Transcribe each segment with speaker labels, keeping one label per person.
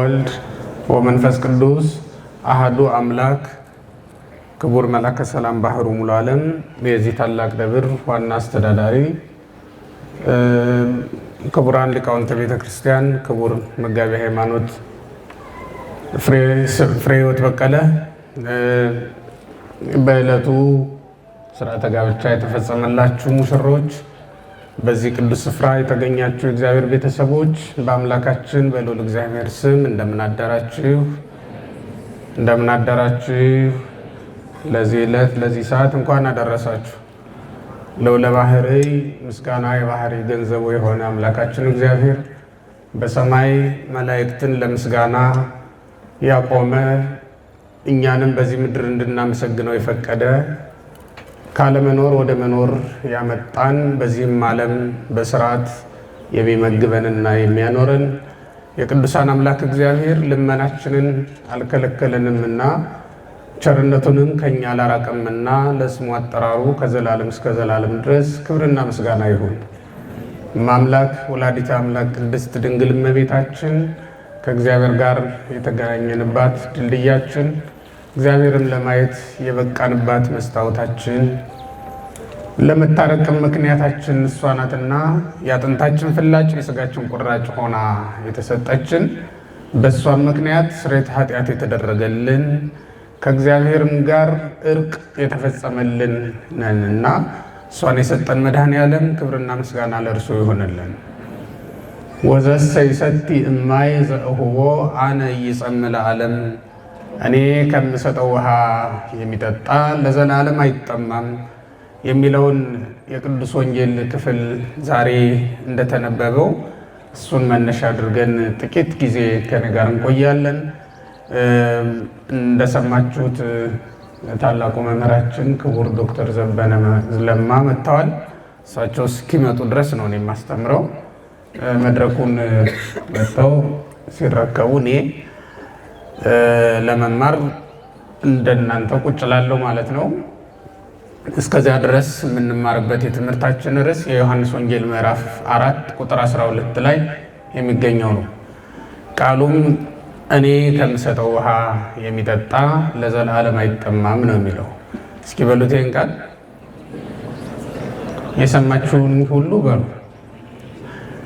Speaker 1: ወወልድ ወመንፈስ ቅዱስ አሐዱ አምላክ። ክቡር መላከ ሰላም ባህሩ ሙሉ ዓለም የዚህ ታላቅ ደብር ዋና አስተዳዳሪ፣ ክቡራን ሊቃውንተ ቤተ ክርስቲያን፣ ክቡር መጋቢ ሃይማኖት ፍሬሕይወት በቀለ፣ በዕለቱ ሥርዓተ ጋብቻ የተፈጸመላችሁ ሙሽሮች፣ በዚህ ቅዱስ ስፍራ የተገኛችሁ የእግዚአብሔር ቤተሰቦች በአምላካችን በልዑል እግዚአብሔር ስም እንደምን አደራችሁ። ለዚህ ዕለት ለዚህ ሰዓት እንኳን አደረሳችሁ። ልዑለ ባሕርይ ምስጋና የባሕርይ ገንዘቡ የሆነ አምላካችን እግዚአብሔር በሰማይ መላእክትን ለምስጋና ያቆመ እኛንም በዚህ ምድር እንድናመሰግነው የፈቀደ ካለመኖር ወደ መኖር ያመጣን በዚህም ዓለም በስርዓት የሚመግበንና የሚያኖረን የቅዱሳን አምላክ እግዚአብሔር ልመናችንን አልከለከለንምና ቸርነቱንም ከኛ አላራቀምና ለስሙ አጠራሩ ከዘላለም እስከ ዘላለም ድረስ ክብርና ምስጋና ይሁን። ማምላክ ወላዲተ አምላክ ቅድስት ድንግል እመቤታችን ከእግዚአብሔር ጋር የተገናኘንባት ድልድያችን፣ እግዚአብሔርን ለማየት የበቃንባት መስታወታችን፣ ለመታረቅም ምክንያታችን እሷ ናትና የአጥንታችን ፍላጭ የሥጋችን ቁራጭ ሆና የተሰጠችን፣ በእሷም ምክንያት ስርየተ ኃጢአት የተደረገልን ከእግዚአብሔርም ጋር እርቅ የተፈጸመልን ነንና እሷን የሰጠን መድኃኔዓለም ክብርና ምስጋና ለእርሱ ይሆንልን። ወዘሰ ይሰቲ እማይ ዘእሁቦ አነ ይጸምዕ ለዓለም፣ እኔ ከምሰጠው ውሃ የሚጠጣ ለዘላለም አይጠማም የሚለውን የቅዱስ ወንጌል ክፍል ዛሬ እንደተነበበው እሱን መነሻ አድርገን ጥቂት ጊዜ ከኔ ጋር እንቆያለን። እንደሰማችሁት ታላቁ መምህራችን ክቡር ዶክተር ዘበነ ለማ መጥተዋል። እሳቸው እስኪመጡ ድረስ ነው እኔ የማስተምረው። መድረኩን መጥተው ሲረከቡ እኔ ለመማር እንደናንተ ቁጭ ላለሁ ማለት ነው። እስከዚያ ድረስ የምንማርበት የትምህርታችን ርዕስ የዮሐንስ ወንጌል ምዕራፍ 4 ቁጥር 12 ላይ የሚገኘው ነው። ቃሉም እኔ ከምሰጠው ውሃ የሚጠጣ ለዘላለም አይጠማም ነው የሚለው። እስኪ በሉት ይህን ቃል የሰማችሁን ሁሉ በሉ።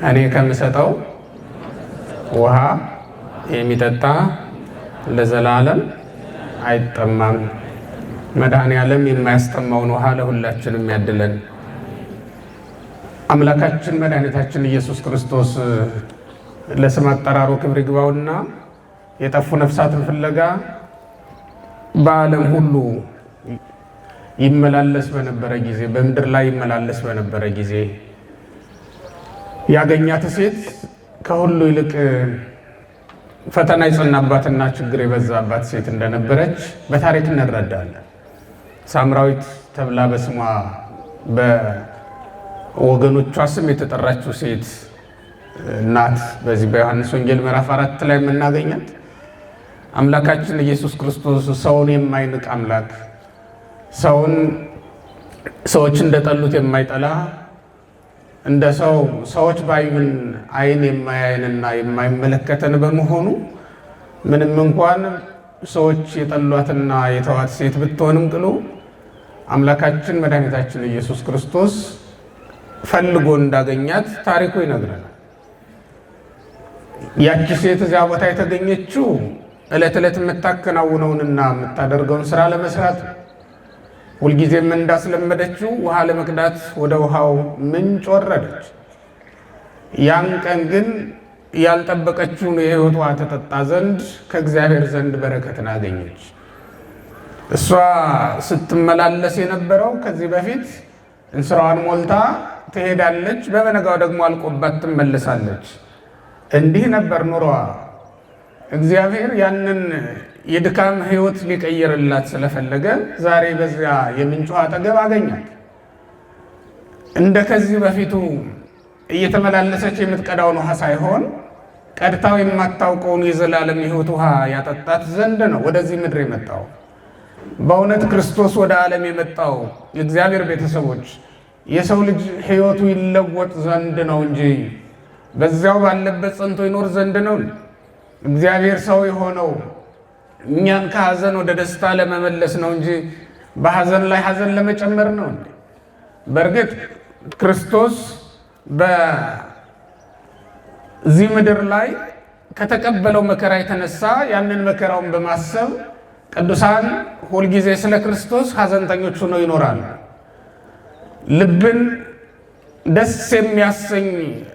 Speaker 1: እኔ ከምሰጠው ውሃ የሚጠጣ ለዘላለም አይጠማም። መድኃኔዓለም የማያስጠማውን ውሃ ለሁላችንም ያድለን። አምላካችን መድኃኒታችን ኢየሱስ ክርስቶስ ለስም አጠራሩ ክብር ይግባውና የጠፉ ነፍሳትን ፍለጋ በዓለም ሁሉ ይመላለስ በነበረ ጊዜ፣ በምድር ላይ ይመላለስ በነበረ ጊዜ ያገኛት ሴት ከሁሉ ይልቅ ፈተና የጸናባትና ችግር የበዛባት ሴት እንደነበረች በታሪክ እንረዳለን። ሳምራዊት ተብላ በስሟ በወገኖቿ ስም የተጠራችው ሴት ናት። በዚህ በዮሐንስ ወንጌል ምዕራፍ 4 ላይ የምናገኛት አምላካችን ኢየሱስ ክርስቶስ ሰውን የማይንቅ አምላክ፣ ሰዎች እንደጠሉት የማይጠላ፣ እንደ ሰዎች ባዩን ዓይን የማያይንና የማይመለከተን በመሆኑ ምንም እንኳን ሰዎች የጠሏትና የተዋት ሴት ብትሆንም ቅሉ አምላካችን መድኃኒታችን ኢየሱስ ክርስቶስ ፈልጎ እንዳገኛት ታሪኩ ይነግረናል። ያቺ ሴት እዚያ ቦታ የተገኘችው ዕለት ዕለት የምታከናውነውንና የምታደርገውን ስራ ለመስራት ሁልጊዜም እንዳስለመደችው ውሃ ለመቅዳት ወደ ውሃው ምንጭ ወረደች። ያን ቀን ግን ያልጠበቀችውን የሕይወት ውሃ ተጠጣ ዘንድ ከእግዚአብሔር ዘንድ በረከትን አገኘች። እሷ ስትመላለስ የነበረው ከዚህ በፊት እንስራዋን ሞልታ ትሄዳለች፣ በበነጋው ደግሞ አልቆባት ትመለሳለች። እንዲህ ነበር ኑሮዋ። እግዚአብሔር ያንን የድካም ሕይወት ሊቀይርላት ስለፈለገ ዛሬ በዚያ የምንጭ ውሃ አጠገብ አገኛት። እንደ ከዚህ በፊቱ እየተመላለሰች የምትቀዳውን ውሃ ሳይሆን ቀድታው የማታውቀውን የዘላለም የሕይወት ውሃ ያጠጣት ዘንድ ነው ወደዚህ ምድር የመጣው። በእውነት ክርስቶስ ወደ ዓለም የመጣው የእግዚአብሔር ቤተሰቦች የሰው ልጅ ሕይወቱ ይለወጥ ዘንድ ነው እንጂ በዚያው ባለበት ጸንቶ ይኖር ዘንድ ነው። እግዚአብሔር ሰው የሆነው እኛን ከሐዘን ወደ ደስታ ለመመለስ ነው እንጂ በሐዘን ላይ ሐዘን ለመጨመር ነው እንዴ? በእርግጥ ክርስቶስ በዚህ ምድር ላይ ከተቀበለው መከራ የተነሳ ያንን መከራውን በማሰብ ቅዱሳን ሁልጊዜ ስለ ክርስቶስ ሐዘንተኞች ሆነው ይኖራሉ። ልብን ደስ የሚያሰኝ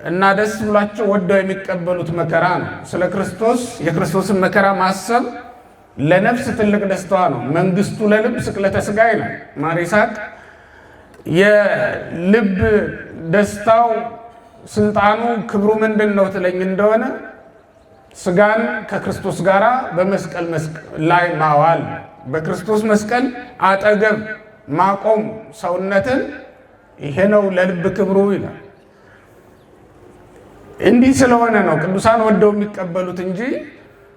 Speaker 1: እና ደስ ብሏቸው ወደው የሚቀበሉት መከራ ነው። ስለ ክርስቶስ የክርስቶስን መከራ ማሰብ ለነፍስ ትልቅ ደስታዋ ነው። መንግስቱ ለልብ ስቅለተ ሥጋ ነው። ማር ይስሐቅ የልብ ደስታው ስልጣኑ ክብሩ ምንድን ነው ትለኝ እንደሆነ ሥጋን ከክርስቶስ ጋር በመስቀል ላይ ማዋል፣ በክርስቶስ መስቀል አጠገብ ማቆም ሰውነትን፣ ይሄ ነው ለልብ ክብሩ ይላል። እንዲህ ስለሆነ ነው ቅዱሳን ወደው የሚቀበሉት እንጂ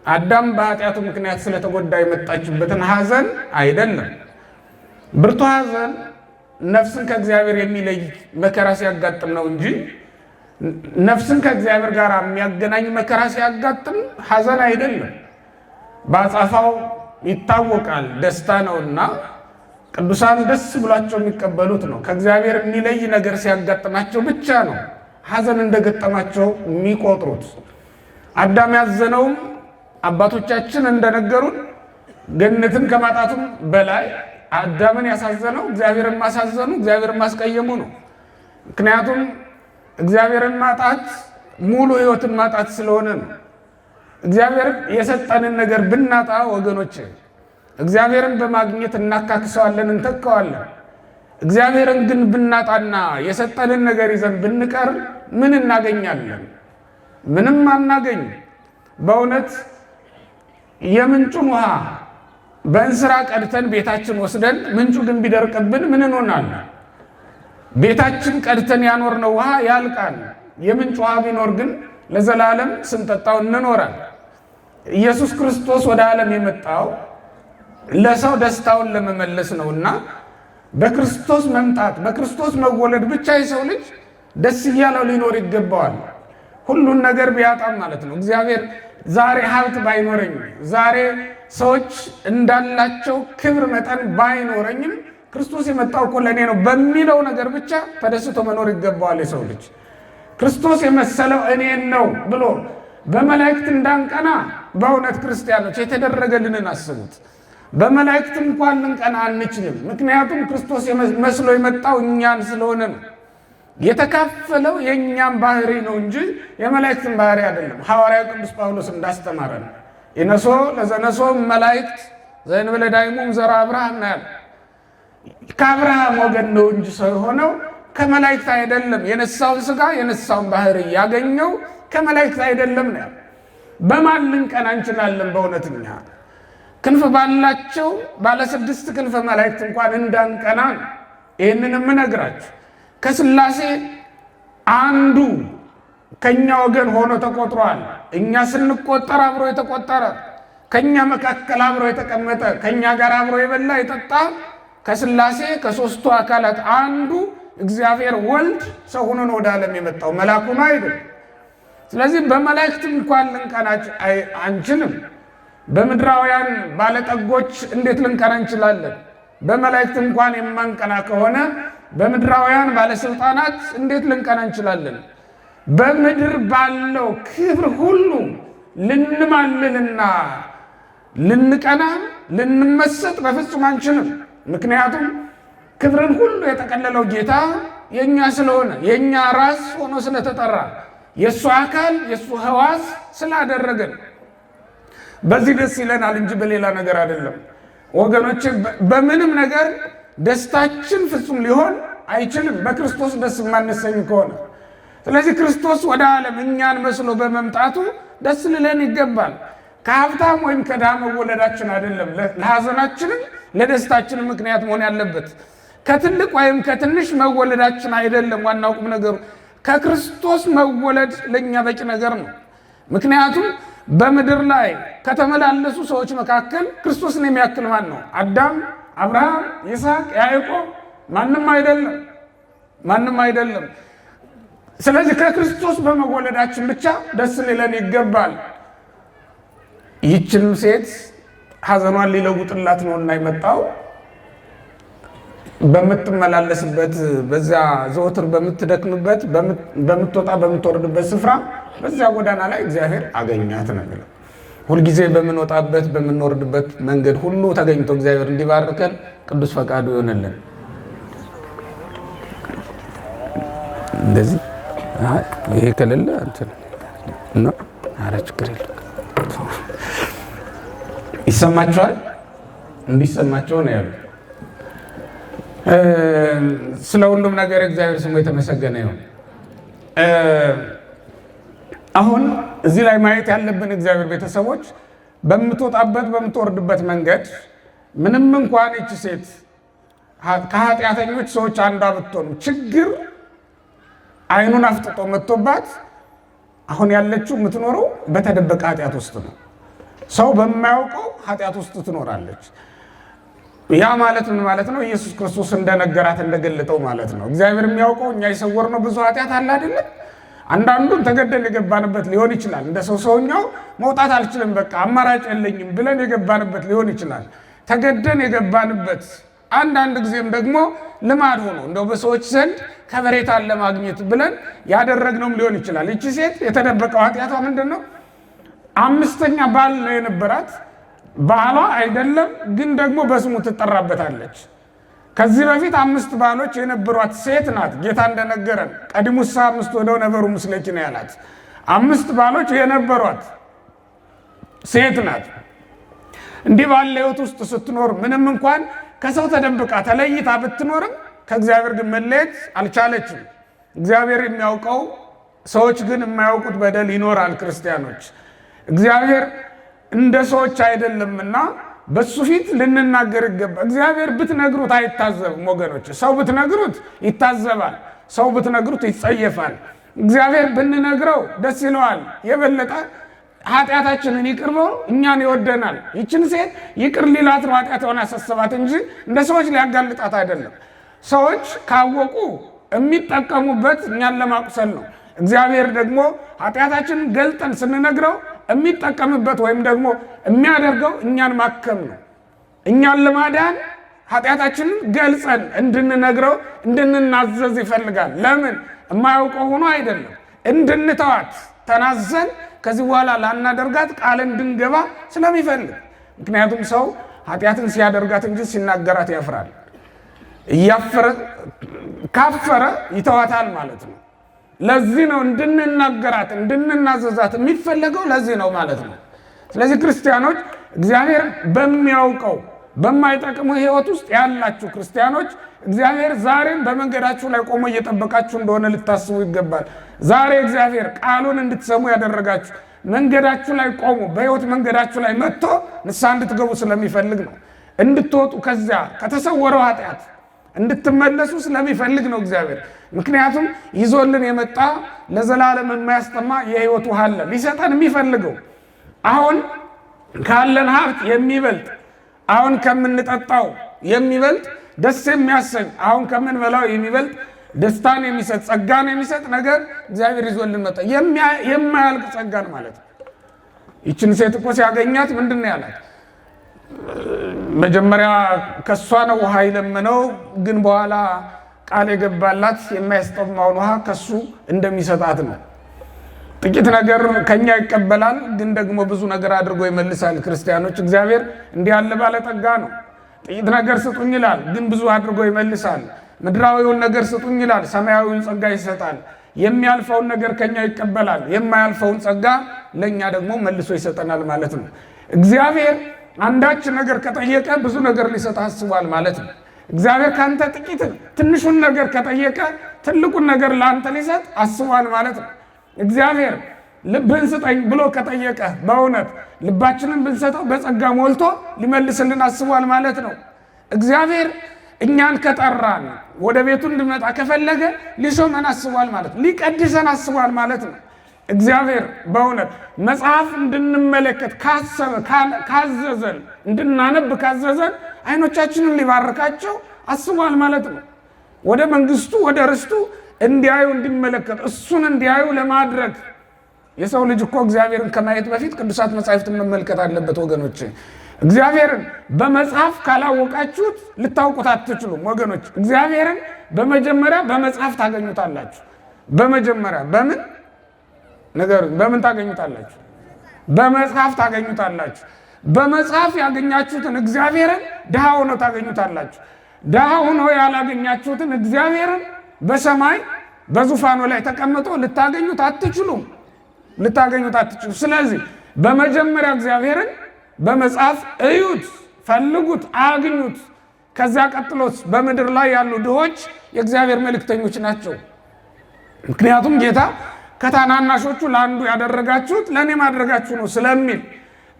Speaker 1: አዳም በኃጢአቱ ምክንያት ስለተጎዳ የመጣችበትን ሐዘን አይደለም። ብርቱ ሐዘን ነፍስን ከእግዚአብሔር የሚለይ መከራ ሲያጋጥም ነው እንጂ ነፍስን ከእግዚአብሔር ጋር የሚያገናኝ መከራ ሲያጋጥም ሐዘን አይደለም። በአጻፋው ይታወቃል፣ ደስታ ነውና ቅዱሳን ደስ ብሏቸው የሚቀበሉት ነው። ከእግዚአብሔር የሚለይ ነገር ሲያጋጥማቸው ብቻ ነው ሐዘን እንደገጠማቸው የሚቆጥሩት። አዳም ያዘነውም አባቶቻችን እንደነገሩን ገነትን ከማጣቱም በላይ አዳምን ያሳዘነው እግዚአብሔርን ማሳዘኑ፣ እግዚአብሔርን ማስቀየሙ ነው። ምክንያቱም እግዚአብሔርን ማጣት ሙሉ ሕይወትን ማጣት ስለሆነ ነው። እግዚአብሔር የሰጠንን ነገር ብናጣ ወገኖች እግዚአብሔርን በማግኘት እናካክሰዋለን፣ እንተካዋለን። እግዚአብሔርን ግን ብናጣና የሰጠንን ነገር ይዘን ብንቀር ምን እናገኛለን? ምንም አናገኝ። በእውነት የምንጩን ውሃ በእንስራ ቀድተን ቤታችን ወስደን ምንጩ ግን ቢደርቅብን ምን እንሆናለን? ቤታችን ቀድተን ያኖርነው ውሃ ያልቃል። የምንጭ ውሃ ቢኖር ግን ለዘላለም ስንጠጣው እንኖራል። ኢየሱስ ክርስቶስ ወደ ዓለም የመጣው ለሰው ደስታውን ለመመለስ ነውና በክርስቶስ መምጣት በክርስቶስ መወለድ ብቻ የሰው ልጅ ደስ እያለው ሊኖር ይገባዋል። ሁሉን ነገር ቢያጣም ማለት ነው። እግዚአብሔር ዛሬ ሀብት ባይኖረኝ፣ ዛሬ ሰዎች እንዳላቸው ክብር መጠን ባይኖረኝም ክርስቶስ የመጣው እኮ ለእኔ ነው በሚለው ነገር ብቻ ተደስቶ መኖር ይገባዋል የሰው ልጅ። ክርስቶስ የመሰለው እኔን ነው ብሎ በመላእክት እንዳንቀና በእውነት ክርስቲያኖች የተደረገልንን አስቡት። በመላእክት እንኳን ልንቀና አንችልም። ምክንያቱም ክርስቶስ መስሎ የመጣው እኛን ስለሆነ ነው። የተካፈለው የእኛም ባህሪ ነው እንጂ የመላእክትን ባህሪ አይደለም። ሐዋርያው ቅዱስ ጳውሎስ እንዳስተማረ ነው ይነሶ ለዘነሶ መላእክት ዘእንበለ ዳይሙም ዘራ አብርሃም ነው ያለ። ከአብርሃም ወገን ነው እንጂ ሰው የሆነው ከመላእክት አይደለም። የነሳውን ሥጋ የነሳውን ባህሪ ያገኘው ከመላእክት አይደለም ነው ያለ። በማን ልንቀና እንችላለን? በእውነተኛ ክንፍ ባላቸው ባለ 6 ክንፍ መላእክት እንኳን እንዳንቀና ይህንን የምነግራችሁ ከሥላሴ አንዱ ከኛ ወገን ሆኖ ተቆጥሯል። እኛ ስንቆጠር አብሮ የተቆጠረ፣ ከኛ መካከል አብሮ የተቀመጠ፣ ከኛ ጋር አብሮ የበላ የጠጣ ከሥላሴ ከሦስቱ አካላት አንዱ እግዚአብሔር ወልድ ሰው ሆኖ ወደ ዓለም የመጣው መልአኩ ነው አይደል? ስለዚህ በመላእክት እንኳን ልንቀና አንችልም። በምድራውያን ባለጠጎች እንዴት ልንቀና እንችላለን? በመላእክት እንኳን የማንቀና ከሆነ በምድራውያን ባለስልጣናት እንዴት ልንቀና እንችላለን? በምድር ባለው ክብር ሁሉ ልንማልልና ልንቀና ልንመሰጥ በፍጹም አንችልም። ምክንያቱም ክብርን ሁሉ የጠቀለለው ጌታ የኛ ስለሆነ የኛ ራስ ሆኖ ስለተጠራ የሱ አካል የሱ ሕዋስ ስላደረገን በዚህ ደስ ይለናል እንጂ በሌላ ነገር አይደለም። ወገኖች በምንም ነገር ደስታችን ፍጹም ሊሆን አይችልም በክርስቶስ ደስ የማንሰኝ ከሆነ። ስለዚህ ክርስቶስ ወደ ዓለም እኛን መስሎ በመምጣቱ ደስ ሊለን ይገባል። ከሀብታም ወይም ከድሃ መወለዳችን አይደለም ለሐዘናችንም ለደስታችንም ምክንያት መሆን ያለበት። ከትልቅ ወይም ከትንሽ መወለዳችን አይደለም። ዋናው ቁም ነገሩ ከክርስቶስ መወለድ ለእኛ በቂ ነገር ነው። ምክንያቱም በምድር ላይ ከተመላለሱ ሰዎች መካከል ክርስቶስን የሚያክል ማን ነው? አዳም፣ አብርሃም፣ ይስሐቅ፣ ያዕቆብ ማንም አይደለም፣ ማንም አይደለም። ስለዚህ ከክርስቶስ በመወለዳችን ብቻ ደስ ሊለን ይገባል። ይህችንም ሴት ሐዘኗን ሊለውጥላት ነውና የመጣው በምትመላለስበት በዛ ዘወትር በምትደክምበት በምትወጣ በምትወርድበት ስፍራ በዛ ጎዳና ላይ እግዚአብሔር አገኛት ነው የሚለው። ሁልጊዜ በምንወጣበት በምንወርድበት መንገድ ሁሉ ተገኝቶ እግዚአብሔር እንዲባርከን ቅዱስ ፈቃዱ ይሆንልን። እንደዚህ ይሄ ከሌለ እንትን ነው። ኧረ ችግር የለም። ይሰማችኋል? እንዲሰማቸው ነው ያሉት። ስለ ሁሉም ነገር እግዚአብሔር ስሙ የተመሰገነ ይሁን። አሁን እዚህ ላይ ማየት ያለብን እግዚአብሔር ቤተሰቦች በምትወጣበት በምትወርድበት መንገድ ምንም እንኳን ይቺ ሴት ከኃጢአተኞች ሰዎች አንዷ ብትሆን ችግር አይኑን አፍጥጦ መጥቶባት አሁን ያለችው የምትኖረው በተደበቀ ኃጢአት ውስጥ ነው። ሰው በማያውቀው ኃጢአት ውስጥ ትኖራለች። ያ ማለት ምን ማለት ነው? ኢየሱስ ክርስቶስ እንደነገራት እንደገለጠው ማለት ነው። እግዚአብሔር የሚያውቀው እኛ የሰወርነው ብዙ ኃጢአት አለ አይደለም? አንዳንዱን ተገደል የገባንበት ሊሆን ይችላል። እንደ ሰውኛው መውጣት አልችልም በቃ አማራጭ የለኝም ብለን የገባንበት ሊሆን ይችላል። ተገደን የገባንበት አንዳንድ ጊዜም ደግሞ ልማድ ሆኖ እንደው በሰዎች ዘንድ ከበሬታን ለማግኘት ብለን ያደረግነውም ሊሆን ይችላል። ይቺ ሴት የተደበቀው ኃጢአቷ ምንድን ነው? 5ኛ ባል ነው የነበራት። ባሏ አይደለም ግን ደግሞ በስሙ ትጠራበታለች። ከዚህ በፊት 5 ባሎች የነበሯት ሴት ናት። ጌታ እንደነገረን ቀዲሙሳ 5 ወደው ነበሩ ምስለኪ ነው ያላት። 5 ባሎች የነበሯት ሴት ናት። እንዲህ ባለ ሕይወት ውስጥ ስትኖር ምንም እንኳን ከሰው ተደብቃ ተለይታ ብትኖርም ከእግዚአብሔር ግን መለየት አልቻለችም። እግዚአብሔር የሚያውቀው ሰዎች ግን የማያውቁት በደል ይኖራል። ክርስቲያኖች እግዚአብሔር እንደ ሰዎች አይደለምና በሱ ፊት ልንናገር ይገባ። እግዚአብሔር ብትነግሩት አይታዘብም ወገኖች። ሰው ብትነግሩት ይታዘባል፣ ሰው ብትነግሩት ይጸየፋል። እግዚአብሔር ብንነግረው ደስ ይለዋል። የበለጠ ኃጢአታችንን ይቅር ብሎ እኛን ይወደናል። ይችን ሴት ይቅር ሊላት ነው ኃጢአቷን ያሳሰባት እንጂ እንደ ሰዎች ሊያጋልጣት አይደለም። ሰዎች ካወቁ የሚጠቀሙበት እኛን ለማቁሰል ነው። እግዚአብሔር ደግሞ ኃጢአታችንን ገልጠን ስንነግረው የሚጠቀምበት ወይም ደግሞ የሚያደርገው እኛን ማከም ነው። እኛን ለማዳን ኃጢአታችንን ገልጸን እንድንነግረው እንድንናዘዝ ይፈልጋል። ለምን? የማያውቀው ሆኖ አይደለም፣ እንድንተዋት ተናዘን ከዚህ በኋላ ላናደርጋት ቃል እንድንገባ ስለሚፈልግ። ምክንያቱም ሰው ኃጢአትን ሲያደርጋት እንጂ ሲናገራት ያፍራል። እያፈረ ካፈረ ይተዋታል ማለት ነው። ለዚህ ነው እንድንናገራት እንድንናዘዛት የሚፈለገው፣ ለዚህ ነው ማለት ነው። ስለዚህ ክርስቲያኖች እግዚአብሔር በሚያውቀው በማይጠቅሙ ሕይወት ውስጥ ያላችሁ ክርስቲያኖች እግዚአብሔር ዛሬም በመንገዳችሁ ላይ ቆሞ እየጠበቃችሁ እንደሆነ ልታስቡ ይገባል። ዛሬ እግዚአብሔር ቃሉን እንድትሰሙ ያደረጋችሁ መንገዳችሁ ላይ ቆሞ በሕይወት መንገዳችሁ ላይ መጥቶ ንስሐ እንድትገቡ ስለሚፈልግ ነው። እንድትወጡ ከዚያ ከተሰወረው ኃጢአት እንድትመለሱ ስለሚፈልግ ነው እግዚአብሔር። ምክንያቱም ይዞልን የመጣ ለዘላለም የማያስጠማ የሕይወት ውሃ አለ ሊሰጠን የሚፈልገው። አሁን ካለን ሀብት የሚበልጥ አሁን ከምንጠጣው የሚበልጥ ደስ የሚያሰኝ አሁን ከምንበላው የሚበልጥ ደስታን የሚሰጥ ጸጋን የሚሰጥ ነገር እግዚአብሔር ይዞልን መጣ። የማያልቅ ጸጋን ማለት ነው። ይችን ሴት እኮ ሲያገኛት ምንድን ነው ያላት? መጀመሪያ ከሷ ነው ውሃ የለመነው፣ ግን በኋላ ቃል የገባላት የማያስጠማውን ውሃ ከሱ እንደሚሰጣት ነው። ጥቂት ነገር ከኛ ይቀበላል፣ ግን ደግሞ ብዙ ነገር አድርጎ ይመልሳል። ክርስቲያኖች እግዚአብሔር እንዲህ ያለ ባለጠጋ ነው። ጥቂት ነገር ስጡኝ ይላል፣ ግን ብዙ አድርጎ ይመልሳል። ምድራዊውን ነገር ስጡኝ ይላል፣ ሰማያዊውን ጸጋ ይሰጣል። የሚያልፈውን ነገር ከኛ ይቀበላል፣ የማያልፈውን ጸጋ ለኛ ደግሞ መልሶ ይሰጠናል ማለት ነው። እግዚአብሔር አንዳች ነገር ከጠየቀ ብዙ ነገር ሊሰጥ አስቧል ማለት ነው። እግዚአብሔር ካንተ ጥቂት ትንሹን ነገር ከጠየቀ ትልቁን ነገር ለአንተ ሊሰጥ አስቧል ማለት ነው። እግዚአብሔር ልብህን ስጠኝ ብሎ ከጠየቀ በእውነት ልባችንን ብንሰጠው በጸጋ ሞልቶ ሊመልስልን አስቧል ማለት ነው። እግዚአብሔር እኛን ከጠራን ወደ ቤቱ እንድመጣ ከፈለገ ሊሾመን አስቧል ማለት ነው። ሊቀድሰን አስቧል ማለት ነው። እግዚአብሔር በእውነት መጽሐፍ እንድንመለከት ካዘዘን እንድናነብ ካዘዘን አይኖቻችንን ሊባርካቸው አስቧል ማለት ነው። ወደ መንግስቱ ወደ ርስቱ እንዲያዩ እንዲመለከት እሱን እንዲያዩ ለማድረግ የሰው ልጅ እኮ እግዚአብሔርን ከማየት በፊት ቅዱሳት መጻሕፍትን መመልከት አለበት ወገኖች። እግዚአብሔርን በመጽሐፍ ካላወቃችሁት ልታውቁት አትችሉም ወገኖች። እግዚአብሔርን በመጀመሪያ በመጽሐፍ ታገኙታላችሁ። በመጀመሪያ በምን ታገኙታላችሁ? በመጽሐፍ ታገኙታላችሁ። በመጽሐፍ ያገኛችሁትን እግዚአብሔርን ድሃ ሆኖ ታገኙታላችሁ። ድሃ ሆኖ ያላገኛችሁትን እግዚአብሔርን በሰማይ በዙፋኑ ላይ ተቀምጦ ልታገኙት አትችሉም። ስለዚህ በመጀመሪያ እግዚአብሔርን በመጽሐፍ እዩት፣ ፈልጉት፣ አግኙት። ከዚያ ቀጥሎስ በምድር ላይ ያሉ ድሆች የእግዚአብሔር መልእክተኞች ናቸው። ምክንያቱም ጌታ ከታናናሾቹ ለአንዱ ያደረጋችሁት ለእኔ ማድረጋችሁ ነው ስለሚል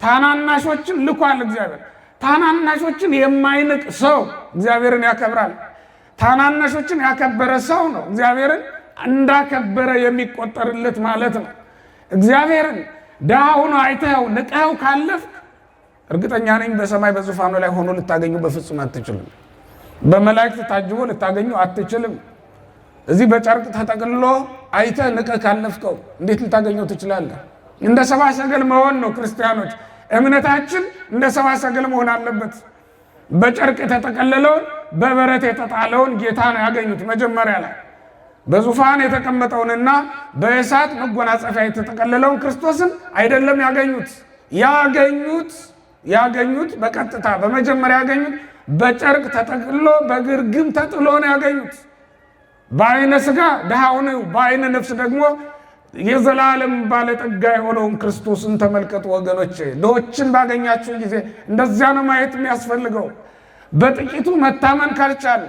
Speaker 1: ታናናሾችን ልኳል እግዚአብሔር። ታናናሾችን የማይንቅ ሰው እግዚአብሔርን ያከብራል። ታናናሾችን ያከበረ ሰው ነው እግዚአብሔርን እንዳከበረ የሚቆጠርለት ማለት ነው። እግዚአብሔርን ድሃ ሆኖ አይተኸው ንቀኸው ካለፍ እርግጠኛ ነኝ በሰማይ በዙፋኑ ላይ ሆኖ ልታገኙ በፍጹም አትችልም። በመላእክት ታጅቦ ልታገኙ አትችልም። እዚህ በጨርቅ ተጠቅልሎ አይተህ ንቀህ ካለፍከው እንዴት ልታገኘው ትችላለህ? እንደ ሰብአ ሰገል መሆን ነው ክርስቲያኖች። እምነታችን እንደ ሰብአ ሰገል መሆን አለበት። በጨርቅ የተጠቀለለውን በበረት የተጣለውን ጌታ ነው ያገኙት። መጀመሪያ ላይ በዙፋን የተቀመጠውንና በእሳት መጎናጸፊያ የተጠቀለለውን ክርስቶስን አይደለም ያገኙት በቀጥታ በመጀመሪያ ያገኙት በጨርቅ ተጠቅልሎ በግርግም ተጥሎ ነው ያገኙት። በአይነ ሥጋ ድሃው ነው፣ በአይነ ነፍስ ደግሞ የዘላለም ባለጠጋ የሆነውን ክርስቶስን ተመልከቱ ወገኖች። ድሆችን ባገኛችሁ ጊዜ እንደዚያ ነው ማየት የሚያስፈልገው። በጥቂቱ መታመን ካልቻል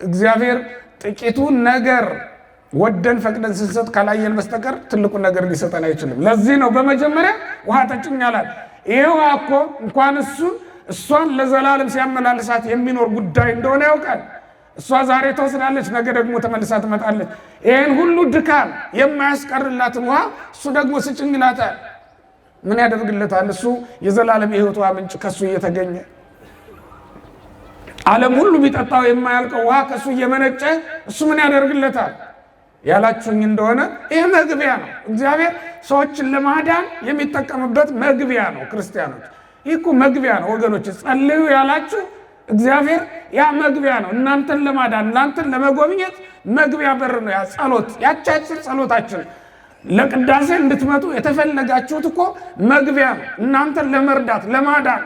Speaker 1: እግዚአብሔር ጥቂቱን ነገር ወደን ፈቅደን ስንሰጥ ካላየን በስተቀር ትልቁን ነገር ሊሰጠን አይችልም። ለዚህ ነው በመጀመሪያ ውሃ ጠጭኝ አላት። ይሄ ውሃ እኮ እንኳን እሷን ለዘላለም ሲያመላልሳት የሚኖር ጉዳይ እንደሆነ ያውቃል። እሷ ዛሬ ተወስዳለች፣ ነገ ደግሞ ተመልሳ ትመጣለች። ይህን ሁሉ ድካም የማያስቀርላትን ውሃ እሱ ደግሞ ስጭኝ ይላታል። ምን ያደርግለታል? እሱ የዘላለም የሕይወት ውሃ ምንጭ ከሱ እየተገኘ ዓለም ሁሉ ቢጠጣው የማያልቀው ውሃ ከሱ እየመነጨ እሱ ምን ያደርግለታል ያላችሁኝ እንደሆነ ይህ መግቢያ ነው። እግዚአብሔር ሰዎችን ለማዳን የሚጠቀምበት መግቢያ ነው። ክርስቲያኖች ይህ እኮ መግቢያ ነው ወገኖች። ጸልዩ ያላችሁ እግዚአብሔር ያ መግቢያ ነው። እናንተን ለማዳን እናንተን ለመጎብኘት መግቢያ በር ነው ያ ጸሎት። ያቻችን ጸሎታችን ለቅዳሴ እንድትመጡ የተፈለጋችሁት እኮ መግቢያ ነው። እናንተን ለመርዳት ለማዳን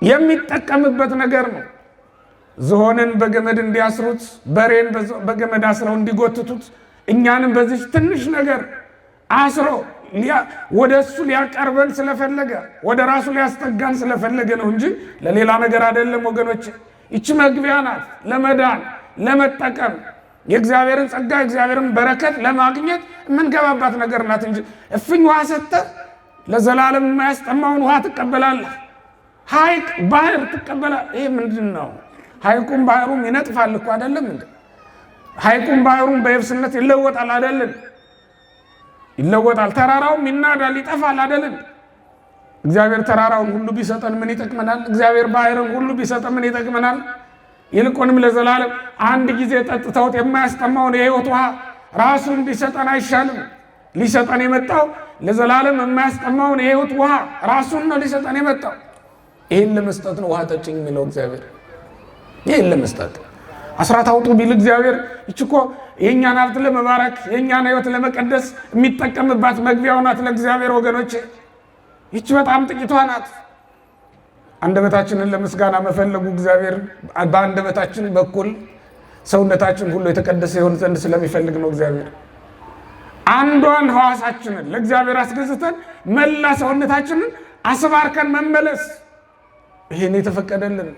Speaker 1: የሚጠቀምበት ነገር ነው። ዝሆንን በገመድ እንዲያስሩት፣ በሬን በገመድ አስረው እንዲጎትቱት፣ እኛንም በዚህ ትንሽ ነገር አስሮ ወደ እሱ ሊያቀርበን ስለፈለገ ወደ ራሱ ሊያስጠጋን ስለፈለገ ነው እንጂ ለሌላ ነገር አይደለም ወገኖች። ይቺ መግቢያ ናት ለመዳን ለመጠቀም የእግዚአብሔርን ጸጋ የእግዚአብሔርን በረከት ለማግኘት የምንገባባት ነገር ናት እንጂ እፍኝ ውሃ ሰጥተህ ለዘላለም የማያስጠማውን ውሃ ትቀበላለህ። ሐይቅ ባህር ትቀበላለህ። ይሄ ምንድን ነው? ሐይቁም ባህሩም ይነጥፋል እኮ አይደለም እንዴ? ሐይቁም ባህሩም በየብስነት ይለወጣል አይደለም? ይለወጣል። ተራራውም ይናዳል ይጠፋል አይደለም? እግዚአብሔር ተራራውን ሁሉ ቢሰጠን ምን ይጠቅመናል? እግዚአብሔር ባህርን ሁሉ ቢሰጠን ምን ይጠቅመናል? ይልቁንም ለዘላለም አንድ ጊዜ ጠጥተውት የማያስጠማውን የሕይወት ውሃ ራሱን ቢሰጠን አይሻልም? ሊሰጠን የመጣው ለዘላለም የማያስጠማውን የሕይወት ውሃ ራሱን ነው ሊሰጠን የመጣው። ይህን ለመስጠት ነው ውሃ ጠጭኝ የሚለው እግዚአብሔር። ይህን ለመስጠት አስራት አውጡ ቢል እግዚአብሔር ይህች እኮ የእኛን ሀብት ለመባረክ የእኛን ሕይወት ለመቀደስ የሚጠቀምባት መግቢያው ናት ለእግዚአብሔር ወገኖቼ። ይህች በጣም ጥቂቷ ናት። አንደበታችንን ለምስጋና መፈለጉ እግዚአብሔር በአንደበታችን በኩል ሰውነታችን ሁሉ የተቀደሰ ይሆን ዘንድ ስለሚፈልግ ነው እግዚአብሔር። አንዷን ሕዋሳችንን ለእግዚአብሔር አስገዝተን መላ ሰውነታችንን አስባርከን መመለስ ይሄን የተፈቀደልን።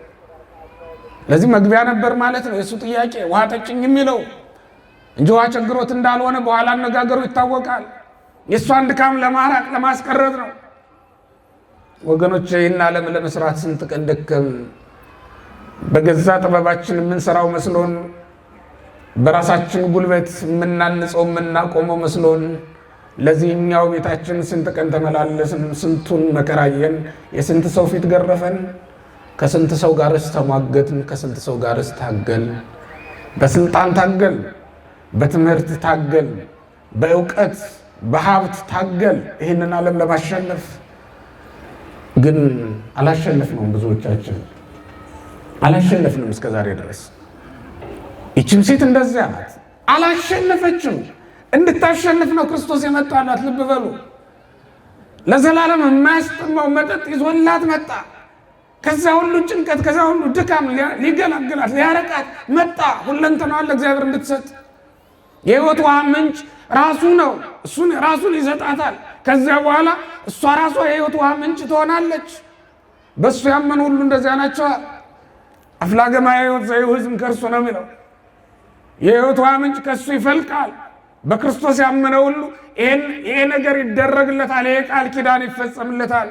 Speaker 1: ለዚህ መግቢያ ነበር ማለት ነው የእሱ ጥያቄ ውሃ ጠጭኝ የሚለው እንጂ ውሃ ቸግሮት እንዳልሆነ በኋላ አነጋገሩ ይታወቃል። የእሷን ድካም ለማራቅ ለማስቀረት ነው ወገኖች። ይህን ዓለም ለመስራት ስንት ቀን ደከም። በገዛ ጥበባችን የምንሰራው መስሎን፣ በራሳችን ጉልበት የምናንጸው የምናቆመው መስሎን ለዚህኛው ቤታችን ስንት ቀን ተመላለስን፣ ስንቱን መከራየን፣ የስንት ሰው ፊት ገረፈን፣ ከስንት ሰው ጋርስ ተሟገትን፣ ከስንት ሰው ጋርስ ታገል። በስልጣን ታገል፣ በትምህርት ታገል፣ በእውቀት በሀብት ታገል ይህንን ዓለም ለማሸነፍ ግን አላሸነፍነውም። ብዙዎቻችን አላሸነፍንም እስከዛሬ ድረስ። ይችም ሴት እንደዚያ ናት፣ አላሸነፈችም። እንድታሸንፍ ነው ክርስቶስ የመጣላት። ልብ በሉ። ለዘላለም የማያስጥመው መጠጥ ይዞላት መጣ። ከዛ ሁሉ ጭንቀት፣ ከዛ ሁሉ ድካም ሊገላግላት ሊያረቃት መጣ። ሁለንተናዋን ለእግዚአብሔር እንድትሰጥ የሕይወት ውሃ ምንጭ ራሱ ነው። እሱን ራሱን ይሰጣታል። ከዚያ በኋላ እሷ ራሷ የሕይወት ውሃ ምንጭ ትሆናለች። በእሱ ያመኑ ሁሉ እንደዚያ ናቸው። አፍላገማ ሕይወት ዘይውህዝም ከእርሱ ነው የሚለው። የሕይወት ውሃ ምንጭ ከእሱ ይፈልቃል። በክርስቶስ ያመነ ሁሉ ይሄ ነገር ይደረግለታል። ይሄ ቃል ኪዳን ይፈጸምለታል።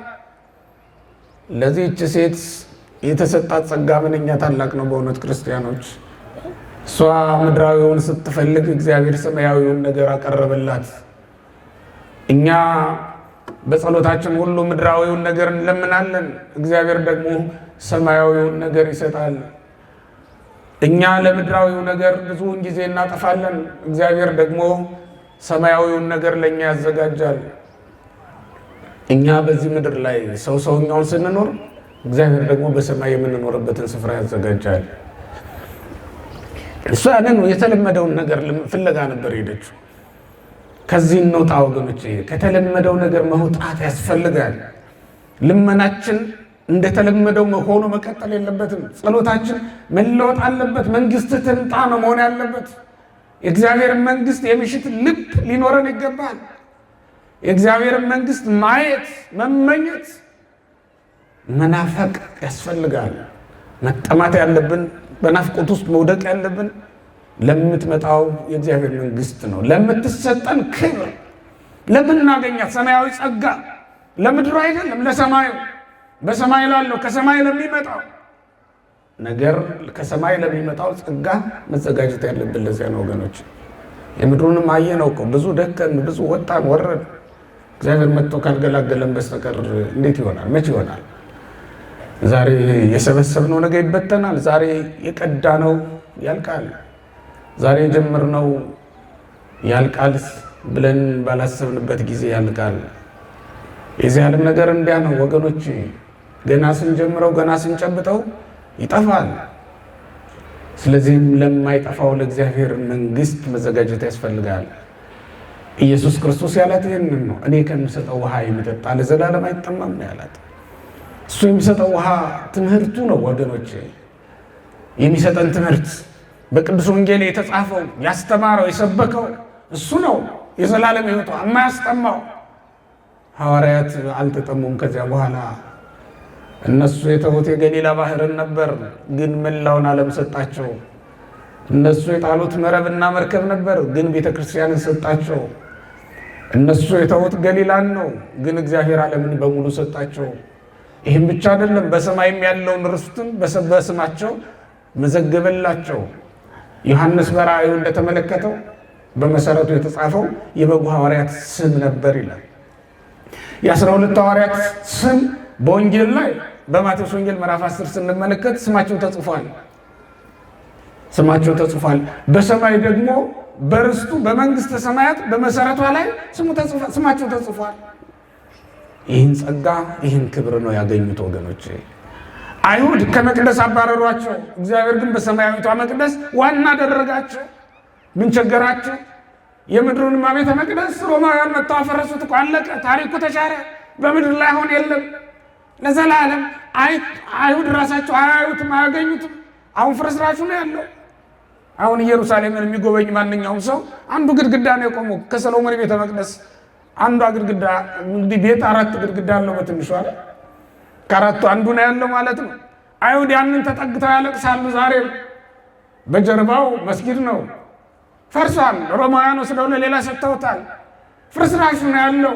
Speaker 1: ለዚህች ሴት የተሰጣት ጸጋ ምንኛ ታላቅ ነው በእውነት ክርስቲያኖች። እሷ ምድራዊውን ስትፈልግ እግዚአብሔር ሰማያዊውን ነገር አቀረበላት። እኛ በጸሎታችን ሁሉ ምድራዊውን ነገር እንለምናለን፣ እግዚአብሔር ደግሞ ሰማያዊውን ነገር ይሰጣል። እኛ ለምድራዊው ነገር ብዙውን ጊዜ እናጠፋለን፣ እግዚአብሔር ደግሞ ሰማያዊውን ነገር ለእኛ ያዘጋጃል። እኛ በዚህ ምድር ላይ ሰውኛውን ስንኖር እግዚአብሔር ደግሞ በሰማይ የምንኖርበትን ስፍራ ያዘጋጃል። እሷ ያንን የተለመደውን ነገር ፍለጋ ነበር ሄደችው። ከዚህ እንውጣ ወገኖች፣ ከተለመደው ነገር መውጣት ያስፈልጋል። ልመናችን እንደተለመደው ሆኖ መቀጠል የለበትም። ጸሎታችን መለወጥ አለበት። መንግስት ትምጣ ነው መሆን ያለበት። የእግዚአብሔርን መንግስት የሚሽት ልብ ሊኖረን ይገባል። የእግዚአብሔርን መንግስት ማየት፣ መመኘት፣ መናፈቅ ያስፈልጋል። መጠማት ያለብን፣ በናፍቆት ውስጥ መውደቅ ያለብን ለምትመጣው የእግዚአብሔር መንግስት ነው። ለምትሰጠን ክብር፣ ለምናገኛት ሰማያዊ ጸጋ፣ ለምድሩ አይደለም ለሰማዩ፣ በሰማይ ላለው ከሰማይ ለሚመጣው ነገር፣ ከሰማይ ለሚመጣው ጸጋ መዘጋጀት ያለብን ለዚያ ነው ወገኖች። የምድሩንም አየነው እኮ ብዙ ደከም፣ ብዙ ወጣን ወረድ። እግዚአብሔር መጥቶ ካልገላገለን በስተቀር እንዴት ይሆናል? መቼ ይሆናል? ዛሬ የሰበሰብነው ነገ ይበተናል። ዛሬ የቀዳነው ያልቃል። ዛሬ የጀመርነው ያልቃል ብለን ባላሰብንበት ጊዜ ያልቃል። የዚህ ዓለም ነገር እንዲያ ነው ወገኖች። ገና ስንጀምረው ገና ስንጨብጠው ይጠፋል። ስለዚህም ለማይጠፋው ለእግዚአብሔር መንግስት መዘጋጀት ያስፈልጋል። ኢየሱስ ክርስቶስ ያላት ይህንን ነው። እኔ ከምሰጠው ውሃ የሚጠጣ ለዘላለም አይጠማም ነው ያላት። እሱ የሚሰጠው ውሃ ትምህርቱ ነው ወገኖች። የሚሰጠን ትምህርት በቅዱስ ወንጌል የተጻፈው ያስተማረው የሰበከው እሱ ነው። የዘላለም ሕይወት የማያስጠማው ሐዋርያት አልተጠሙም። ከዚያ በኋላ እነሱ የተውት የገሊላ ባህርን ነበር፣ ግን መላውን ዓለም ሰጣቸው። እነሱ የጣሉት መረብና መርከብ ነበር፣ ግን ቤተ ክርስቲያንን ሰጣቸው። እነሱ የተውት ገሊላን ነው፣ ግን እግዚአብሔር ዓለምን በሙሉ ሰጣቸው። ይህም ብቻ አይደለም፣ በሰማይም ያለውን ርስትን በስማቸው መዘገበላቸው። ዮሐንስ በራእዩ እንደተመለከተው በመሰረቱ የተጻፈው የበጉ ሐዋርያት ስም ነበር ይላል። የ12 ሐዋርያት ስም በወንጌል ላይ በማቴዎስ ወንጌል ምዕራፍ 10 ስንመለከት ስማቸው ተጽፏል። ስማቸው ተጽፏል። በሰማይ ደግሞ በርስቱ በመንግስተ ሰማያት በመሰረቷ ላይ ስማቸው ተጽፏል። ይህን ጸጋ ይህን ክብር ነው ያገኙት ወገኖች። አይሁድ ከመቅደስ አባረሯቸው። እግዚአብሔር ግን በሰማያዊቷ መቅደስ ዋና አደረጋቸው። ምን ቸገራቸው? የምድሩን ቤተ መቅደስ ሮማውያን መጥተው አፈረሱት እኮ አለቀ። ታሪኩ ተሻረ። በምድር ላይ አሁን የለም ለዘላለም። አይሁድ ራሳቸው አያዩትም፣ አያገኙትም። አሁን ፍርስራሹ ነው ያለው። አሁን ኢየሩሳሌምን የሚጎበኝ ማንኛውም ሰው አንዱ ግድግዳ ነው የቆመው ከሰሎሞን ቤተ መቅደስ አንዷ ግድግዳ። እንግዲህ ቤት 4 ግድግዳ አለው በትንሹ አይደል? ከአራቱ አንዱ ነው ያለው ማለት ነው። አይሁድ ያንን ተጠግተው ያለቅሳሉ። ዛሬም በጀርባው መስጊድ ነው፣ ፈርሷል። ሮማውያን ወስደው ለሌላ ሰጥተውታል። ፍርስራሹ ነው ያለው።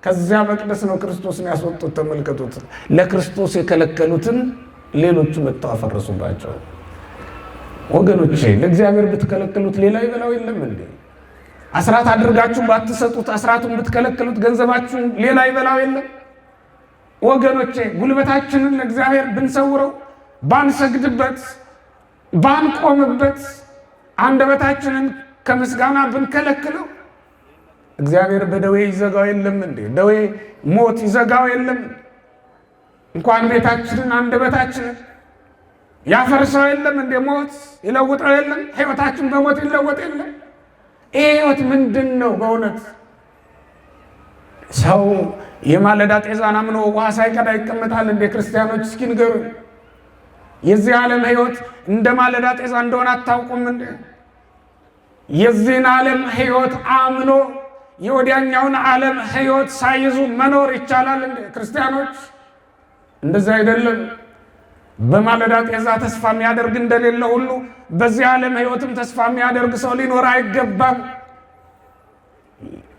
Speaker 1: ከዚያ መቅደስ ነው ክርስቶስን ያስወጡት። ተመልከቱት። ለክርስቶስ የከለከሉትን ሌሎቹ መጥተው አፈረሱባቸው። ወገኖቼ ለእግዚአብሔር ብትከለክሉት ሌላ ይበላው የለም እንዴ? አስራት አድርጋችሁ ባትሰጡት፣ አስራቱን ብትከለክሉት ገንዘባችሁን ሌላ ይበላው የለም? ወገኖቼ ጉልበታችንን ለእግዚአብሔር ብንሰውረው፣ ባንሰግድበት፣ ባንቆምበት፣ አንደበታችንን ከምስጋና ብንከለክለው እግዚአብሔር በደዌ ይዘጋው የለም እንዴ? ደዌ ሞት ይዘጋው የለም? እንኳን ቤታችንን አንደበታችንን ያፈርሰው የለም እንዴ? ሞት ይለውጠው የለም? ሕይወታችን በሞት ይለወጥ የለም? ይህ ሕይወት ምንድን ነው? በእውነት ሰው የማለዳ ጤዛን አምኖ ውሃ ሳይቀዳ ይቀመጣል እንዴ? ክርስቲያኖች እስኪ ንገሩኝ። የዚህ ዓለም ሕይወት እንደ ማለዳ ጤዛ እንደሆነ አታውቁም እንዴ? የዚህን ዓለም ሕይወት አምኖ የወዲያኛውን ዓለም ሕይወት ሳይዙ መኖር ይቻላል እንዴ? ክርስቲያኖች እንደዚህ አይደለም። በማለዳ ጤዛ ተስፋ የሚያደርግ እንደሌለ ሁሉ በዚህ ዓለም ሕይወትም ተስፋ የሚያደርግ ሰው ሊኖር አይገባም።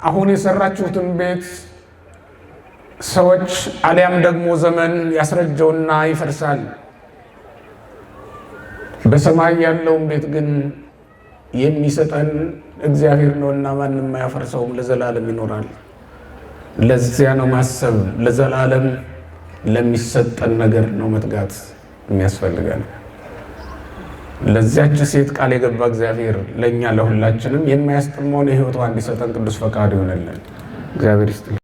Speaker 1: አሁን የሰራችሁትን ቤት ሰዎች አሊያም ደግሞ ዘመን ያስረጀውና ይፈርሳል። በሰማይ ያለውን ቤት ግን የሚሰጠን እግዚአብሔር ነውና ማንም አያፈርሰውም፣ ለዘላለም ይኖራል። ለዚያ ነው ማሰብ፣ ለዘላለም ለሚሰጠን ነገር ነው መትጋት የሚያስፈልገን። ለዚያች ሴት ቃል የገባ እግዚአብሔር ለእኛ ለሁላችንም የማያስጠማውን የሕይወቷ እንዲሰጠን ቅዱስ ፈቃዱ ይሆነልን። እግዚአብሔር ይስጥልን።